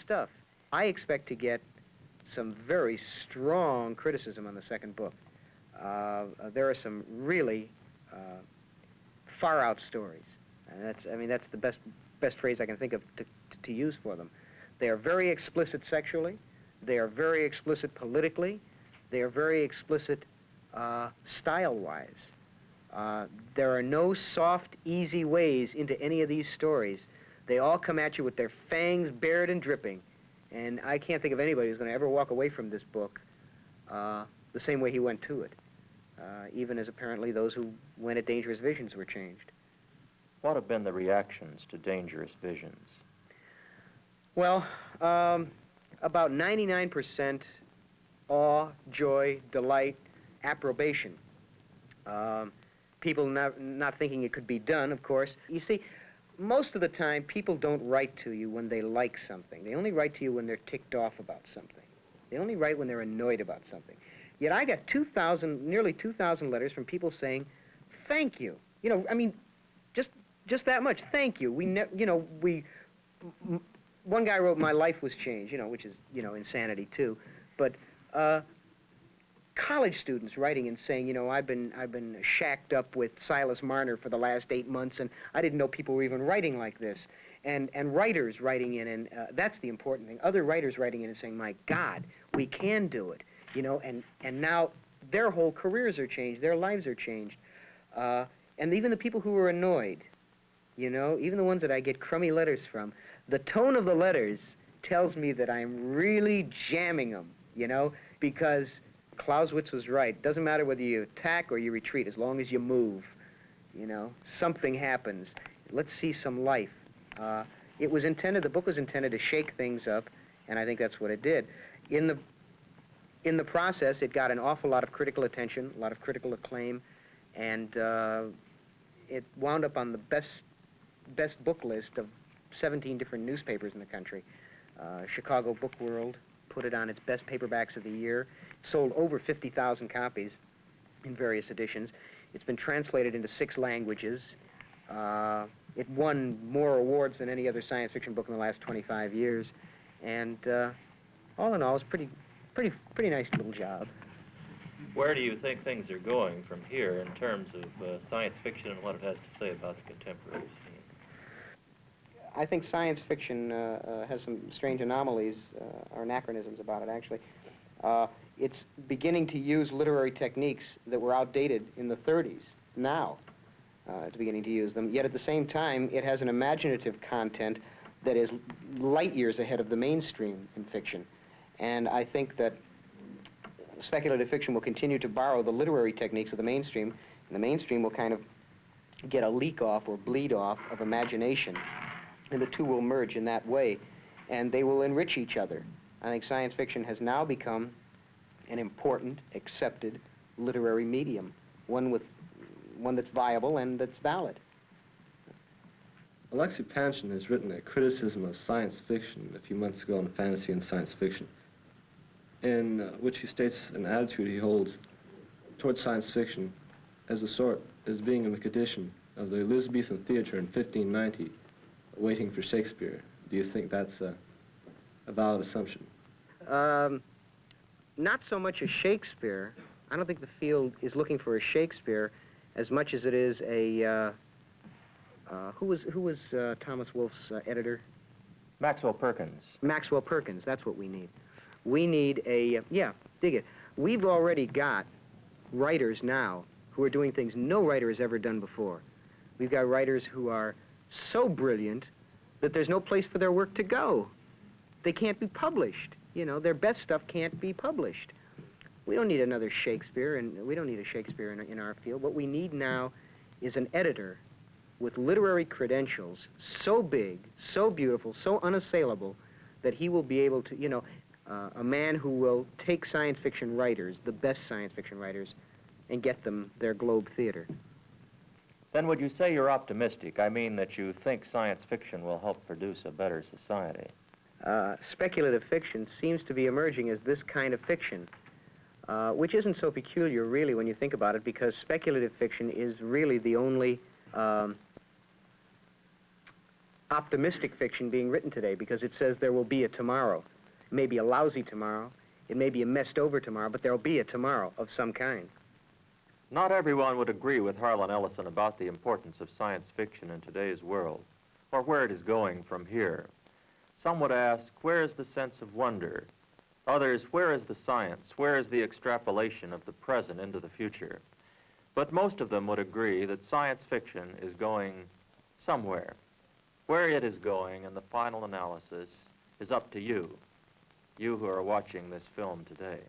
stuff. I expect to get some very strong criticism on the second book. There are some really far-out stories. And that's the best phrase I can think of to use for them. They are very explicit sexually. They are very explicit politically. They are very explicit style-wise. There are no soft, easy ways into any of these stories. They all come at you with their fangs bared and dripping. And I can't think of anybody who's going to ever walk away from this book the same way he went to it, even as apparently those who went at Dangerous Visions were changed. What have been the reactions to Dangerous Visions? Well, about 99% awe, joy, delight, approbation. People not thinking it could be done, of course. You see, most of the time, people don't write to you when they like something. They only write to you when they're ticked off about something. They only write when they're annoyed about something. Yet I got nearly 2,000 letters from people saying, thank you. You know, I mean, just that much. Thank you. One guy wrote, my life was changed, which is, insanity too. But college students writing and saying, I've been shacked up with Silas Marner for the last 8 months, and I didn't know people were even writing like this. And writers writing in, and that's the important thing. Other writers writing in and saying, my God, we can do it, and now their whole careers are changed, their lives are changed. And even the people who were annoyed, even the ones that I get crummy letters from, the tone of the letters tells me that I'm really jamming them, because Clausewitz was right. Doesn't matter whether you attack or you retreat, as long as you move, something happens. Let's see some life. The book was intended to shake things up, and I think that's what it did. In the process, it got an awful lot of critical attention, a lot of critical acclaim, and it wound up on the best book list of 17 different newspapers in the country. Chicago Book World put it on its best paperbacks of the year. Sold over 50,000 copies in various editions. It's been translated into 6 languages. It won more awards than any other science fiction book in the last 25 years. And all in all, it's pretty nice little job. Where do you think things are going from here in terms of science fiction and what it has to say about the contemporary scene? I think science fiction has some strange anomalies, or anachronisms about it, actually. It's beginning to use literary techniques that were outdated in the 30s. Now, it's beginning to use them. Yet at the same time, it has an imaginative content that is light years ahead of the mainstream in fiction. And I think that speculative fiction will continue to borrow the literary techniques of the mainstream, and the mainstream will kind of get a leak off or bleed off of imagination, and the two will merge in that way, and they will enrich each other. I think science fiction has now become an important, accepted literary medium, one that's viable and that's valid. Alexei Panshin has written a criticism of science fiction a few months ago on fantasy and science fiction, in which he states an attitude he holds towards science fiction as being in the condition of the Elizabethan theater in 1590, waiting for Shakespeare. Do you think that's a valid assumption? Not so much a Shakespeare. I don't think the field is looking for a Shakespeare as much as it is a, who was Thomas Wolfe's editor? Maxwell Perkins. Maxwell Perkins, that's what we need. We need a, dig it. We've already got writers now who are doing things no writer has ever done before. We've got writers who are so brilliant that there's no place for their work to go. They can't be published. Their best stuff can't be published. We don't need another Shakespeare, and we don't need a Shakespeare in our field. What we need now is an editor with literary credentials so big, so beautiful, so unassailable that he will be able to, a man who will take science fiction writers, the best science fiction writers, and get them their Globe Theater. Then would you say you're optimistic? I mean that you think science fiction will help produce a better society. Speculative fiction seems to be emerging as this kind of fiction, which isn't so peculiar, really, when you think about it, because speculative fiction is really the only optimistic fiction being written today because it says there will be a tomorrow. It may be a lousy tomorrow, it may be a messed over tomorrow, but there'll be a tomorrow of some kind. Not everyone would agree with Harlan Ellison about the importance of science fiction in today's world, or where it is going from here. Some would ask, where is the sense of wonder? Others, where is the science? Where is the extrapolation of the present into the future? But most of them would agree that science fiction is going somewhere. Where it is going in the final analysis is up to you, you who are watching this film today.